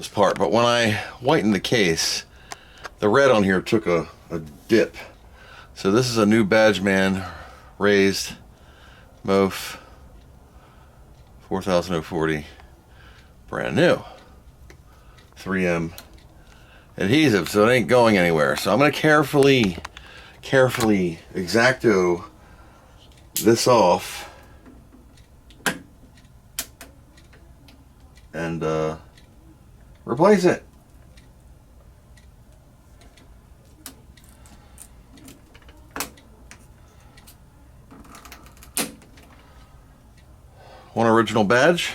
this part, but when I whitened the case, the red on here took a dip. So this is a new Badgeman raised MOF 4040, brand new 3M adhesive, so it ain't going anywhere. So I'm going to carefully X-Acto this off and replace it. One original badge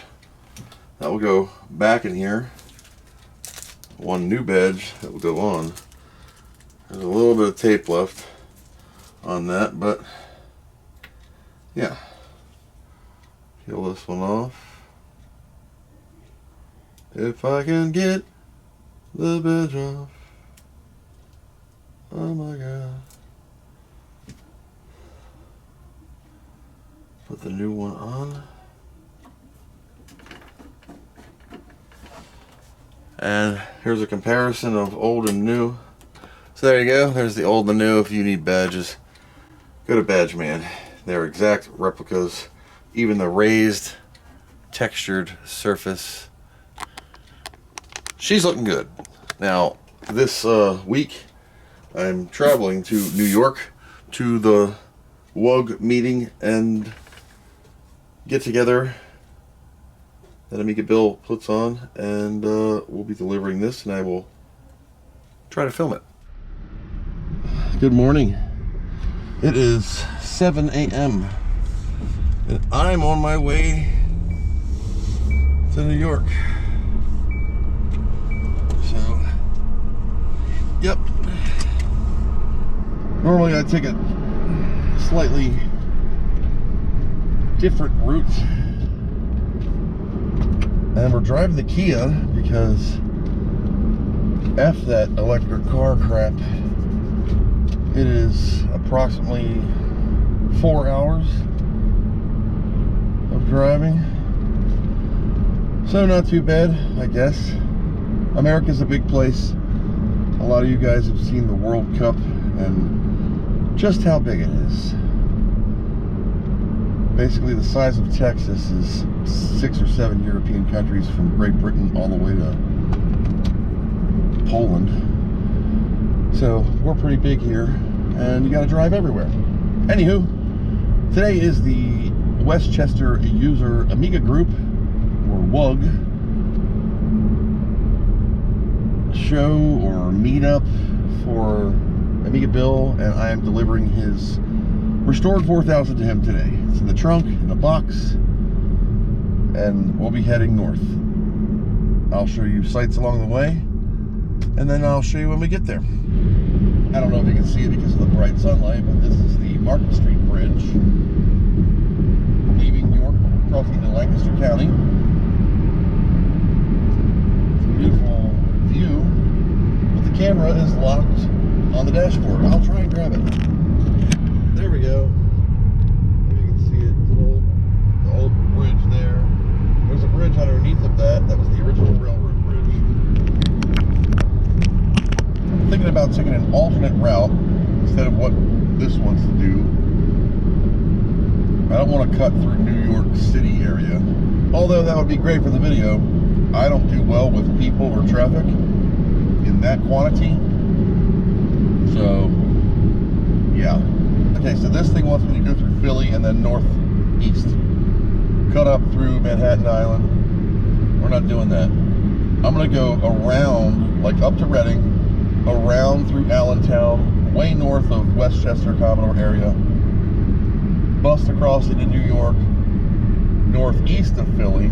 that will go back in here. One new badge that will go on. There's a little bit of tape left on that, but yeah. Peel this one off. If I can get the badge off. Oh my god. Put the new one on. And here's a comparison of old and new. So there you go. There's the old and new. If you need badges, go to Badgeman. They're exact replicas. Even the raised, textured surface. She's looking good. Now, this week, I'm traveling to New York to the WAUG meeting and get together that Amiga Bill puts on, and we'll be delivering this, and I will try to film it. Good morning. It is 7 a.m. and I'm on my way to New York. So, yep. Normally I take a slightly different route. And we're driving the Kia because F that electric car crap. It is approximately 4 hours of driving. So not too bad, I guess. America's a big place. A lot of you guys have seen the World Cup and just how big it is. Basically the size of Texas is 6 or 7 European countries from Great Britain all the way to Poland. So we're pretty big here and you gotta drive everywhere. Anywho, today is the Westchester User Amiga Group, or WAUG, show or meetup for Amiga Bill, and I am delivering his restored 4000 to him today. It's in the trunk, in the box, and we'll be heading north. I'll show you sights along the way, and then I'll show you when we get there. I don't know if you can see it because of the bright sunlight, but this is the Market Street Bridge, leaving York, crossing into Lancaster County. It's a beautiful view, but the camera is locked on the dashboard. I'll try and grab it. There we go. Maybe you can see it. The old bridge there. There's a bridge underneath of that. That was the original railroad bridge. I'm thinking about taking an alternate route instead of what this wants to do. I don't want to cut through New York City area. Although that would be great for the video. I don't do well with people or traffic in that quantity. So, yeah. Okay, so this thing wants me to go through Philly and then northeast. Cut up through Manhattan Island. We're not doing that. I'm going to go around, like up to Reading, around through Allentown, way north of Westchester, Commodore area, bust across into New York, northeast of Philly.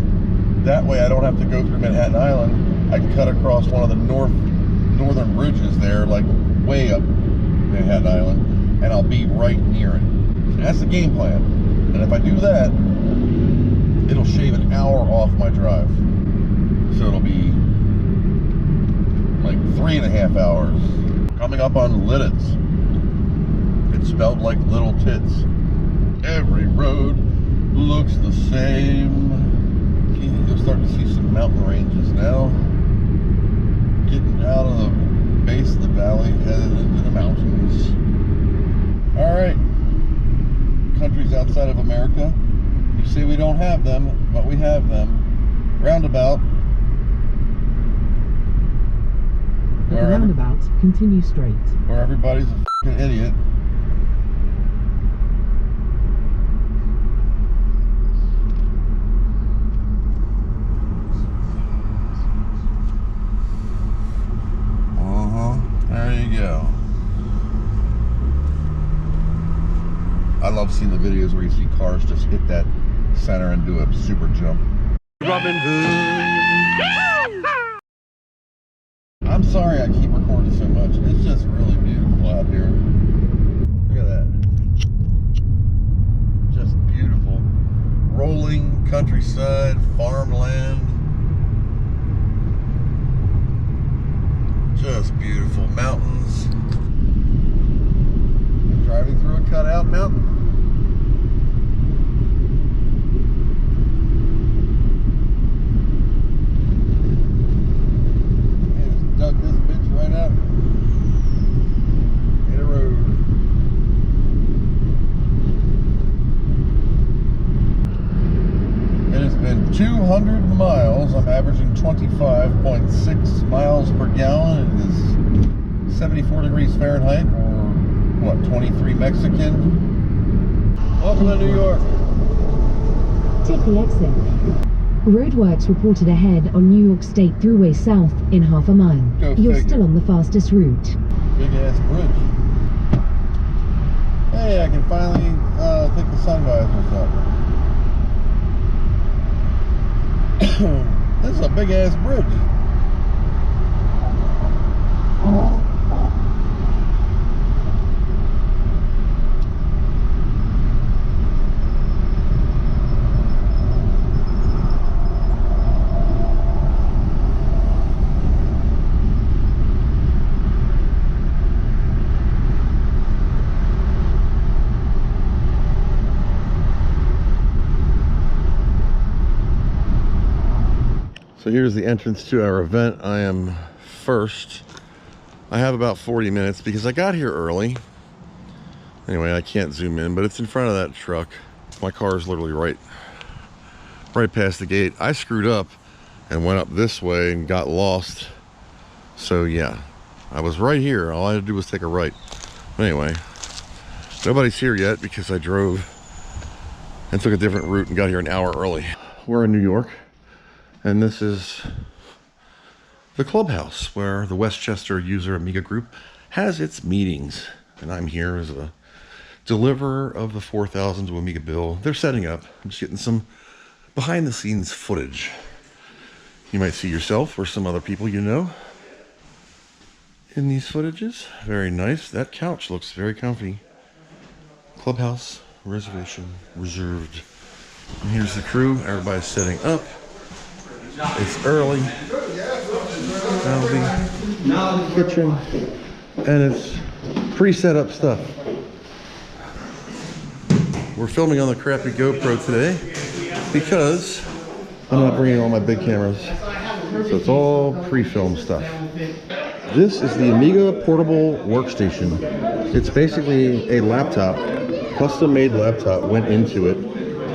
That way I don't have to go through Manhattan Island. I can cut across one of the northern bridges there, like way up Manhattan Island, and I'll be right near it. That's the game plan. And if I do that, it'll shave an hour off my drive. So it'll be like 3.5 hours. Coming up on Lidditz. It's spelled like little tits. Every road looks the same. You'll start to see some mountain ranges now. getting out of the base of the valley, headed into the mountains. Alright, countries outside of America. You see, we don't have them, but we have them. Roundabout. At the roundabout, continue straight. Where everybody's a f***ing idiot. There you go. I love seeing the videos where you see cars just hit that center and do a super jump. Robin Hood. I'm sorry I keep recording so much. It's just really beautiful out here. Look at that. Just beautiful. Rolling countryside, farmland. Just beautiful mountains. I'm driving through a cutout mountain. I just dug this bitch right out in a road. It has been 200 miles. I'm averaging 25.6 miles per gallon. It is 74 degrees Fahrenheit, or what, 23 Mexican. Welcome to New York. Take the exit. Roadworks reported ahead on New York State Thruway South in half a mile. You're still on the fastest route. Big ass bridge. Hey, I can finally take the sun visors up. This is a big ass bridge. So here's the entrance to our event. I am first. I have about 40 minutes because I got here early. Anyway, I can't zoom in, but it's in front of that truck. My car is literally right past the gate. I screwed up and went up this way and got lost. So yeah, I was right here. All I had to do was take a right. But anyway, nobody's here yet because I drove and took a different route and got here an hour early. We're in New York. And this is the clubhouse where the Westchester user Amiga group has its meetings. And I'm here as a deliverer of the 4000 to Amigabill. They're setting up. I'm just getting some behind the scenes footage. You might see yourself or some other people you know in these footages. Very nice. That couch looks very comfy. Clubhouse reservation reserved. And here's the crew. Everybody's setting up. It's early. That'll be kitchen, and it's pre-set up stuff. We're filming on the crappy GoPro today because I'm not bringing all my big cameras, so it's all pre-filmed stuff. This is the Amiga portable workstation. It's basically a laptop, custom-made laptop went into it,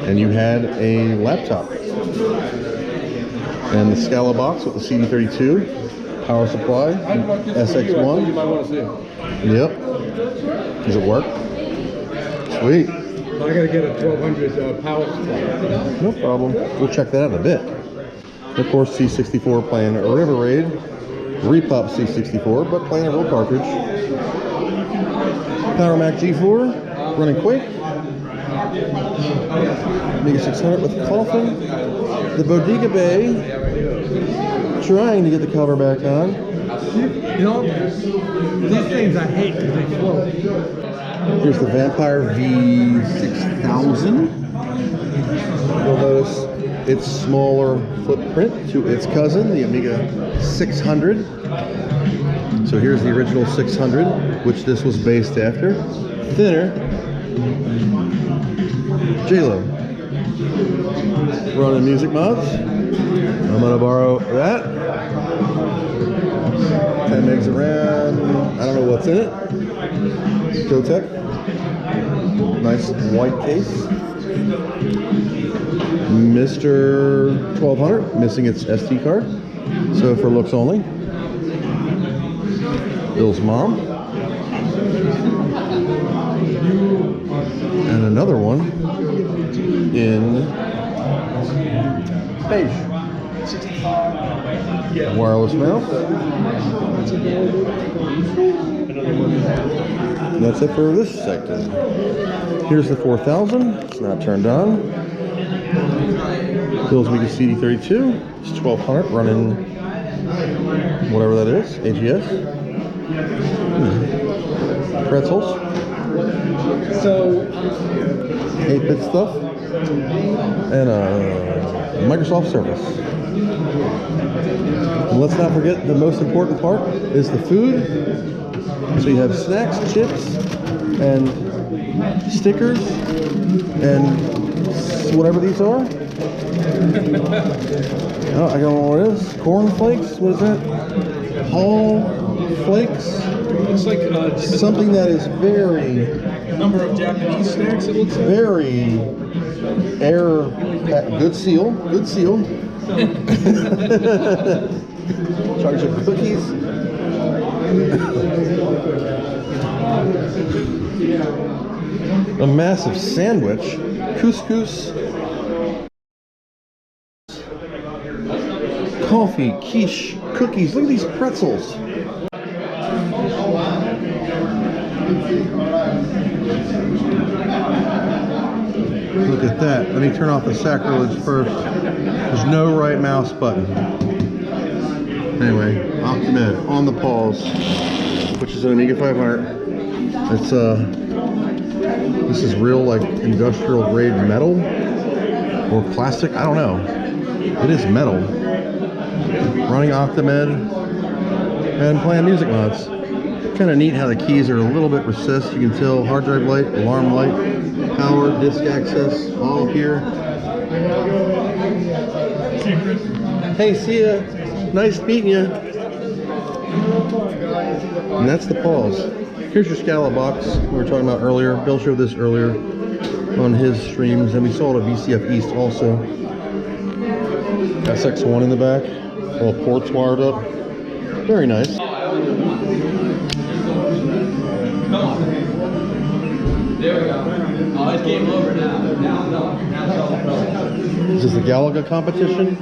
and you had a laptop. And the Scala box with the CD32, power supply, SX1. You might want to see it. Yep. Does it work? Sweet. I gotta get a 1200 power supply. No problem. We'll check that out in a bit. Of course, C64 playing a River Raid, Repop C64, but playing a real cartridge. Power Mac G4, running Quake. Amiga 600 with coffin. The Bodega Bay, trying to get the cover back on. You know, these things I hate because they float. Here's the Vampire V6000. You'll notice its smaller footprint to its cousin, the Amiga 600. So here's the original 600, which this was based after. Thinner. J-Lo. Running music mods. I'm gonna borrow that. 10 megs of RAM. I don't know what's in it. Tech. Nice white case. Mr. 1200, missing its SD card. So for looks only. Bill's mom. And another one in beige. Wireless mouse. And that's it for this sector. Here's the 4000. It's not turned on. Bill's Amiga CD32. It's 1200 running whatever that is. AGS. Pretzels. So 8-bit stuff. And a Microsoft Surface. And let's not forget the most important part is the food. So you have snacks, chips, and stickers, and whatever these are. Oh, I don't know what it is. Corn flakes? What is that? Hall flakes? Looks like something that is very... a number of Japanese snacks, it looks like. Very air... Good seal. Good seal. Chocolate chip cookies. A massive sandwich. Couscous. Coffee, quiche, cookies. Look at these pretzels. Look at that. Let me turn off the sacrilege first. There's no right mouse button. Anyway, Optimed on the pause, which is an Amiga 500. It's this is real like industrial grade metal or plastic. I don't know. It is metal. Running Optimed and playing music mods. Kind of neat how the keys are a little bit recessed. You can tell hard drive light, alarm light, power, disk access, all up here. Hey, see ya. Nice meeting you. And that's the pause. Here's your Scala box we were talking about earlier. Bill showed this earlier on his streams, and we saw it at VCF East also. SX1 in the back. All ports wired up. Very nice. There we go. Oh, it's game over now. Now Is this the Galaga competition?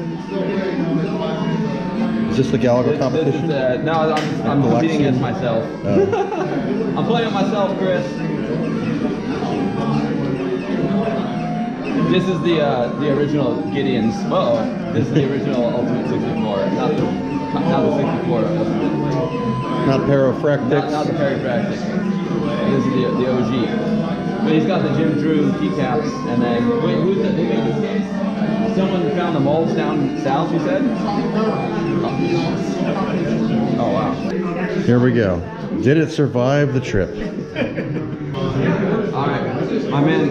Is this the Galaga competition? No, I'm competing against myself. I'm playing with myself, Chris. This is the original Gideon's. Uh-oh. This is the original Ultimate 64. Not the 64 Ultimate. Not Parafractics. Not the Parafractics. This is the OG. But he's got the Jim Drew keycaps, and then wait, who made this game? Someone found the molds down south, you said? Oh wow. Here we go. Did it survive the trip? Alright. My man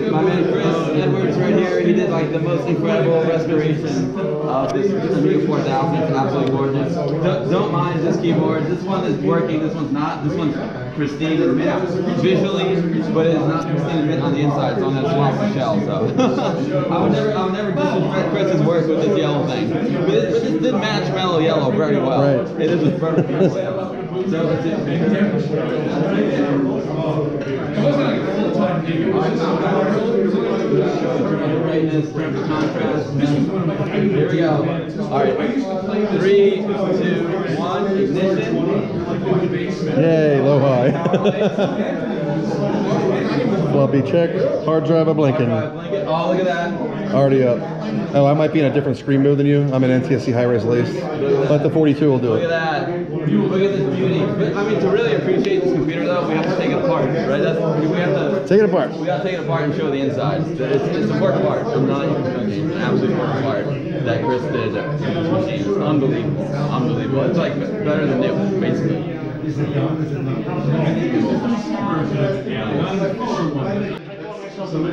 Chris Edwards right here, he did like the most incredible restoration of this Amiga 4000. It's absolutely gorgeous. Don't mind this keyboard. This one is working, this one's not. This one's pristine and mint visually, but it is not pristine and mint on the inside. It's on that swampy shell, so I would never disrespect Chris's work with this yellow thing. But this did match mellow yellow very well. Right. It is a perfect yellow. So that's it. Here we go. Alright. 3, 2, 1, ignition. Yay, low high. Floppy check. Hard drive a blinking. Oh, look at that. Already up. Oh, I might be in a different screen mode than you. I'm in NTSC high-res lace. But the 42 will do Look it. at that. Look at this beauty. But, I mean, to really appreciate this computer, though, we have to take it apart, right? We have to Take it apart. We got to take it apart and show the insides. It's a work of art. I'm not even joking. It's an absolute work of art that Chris did with this machine. It's unbelievable. Unbelievable. It's like better than new, basically.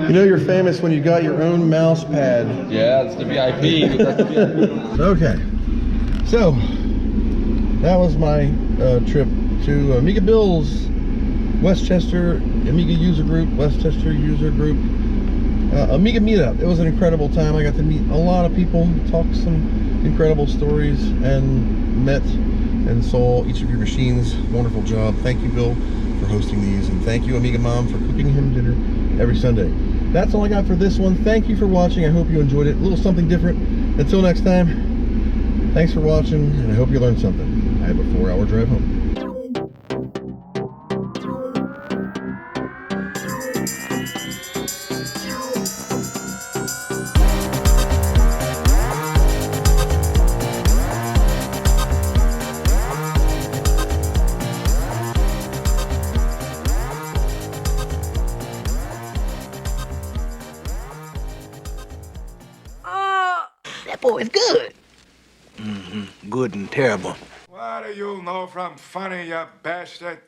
You know you're famous when you got your own mouse pad. Yeah, it's the VIP. That's the VIP. Okay. So, that was my trip to Amiga Bill's Westchester Amiga user group, Westchester user group, Amiga meetup. It was an incredible time. I got to meet a lot of people, talk some incredible stories, and met and saw each of your machines. Wonderful job. Thank you, Bill, for hosting these, and thank you, Amiga Mom, for cooking him dinner every Sunday. That's all I got for this one. Thank you for watching. I hope you enjoyed it. A little something different. Until next time, thanks for watching, and I hope you learned something. I have a 4-hour drive home. That boy is good. Good and terrible. What do you know from funny, you bastard?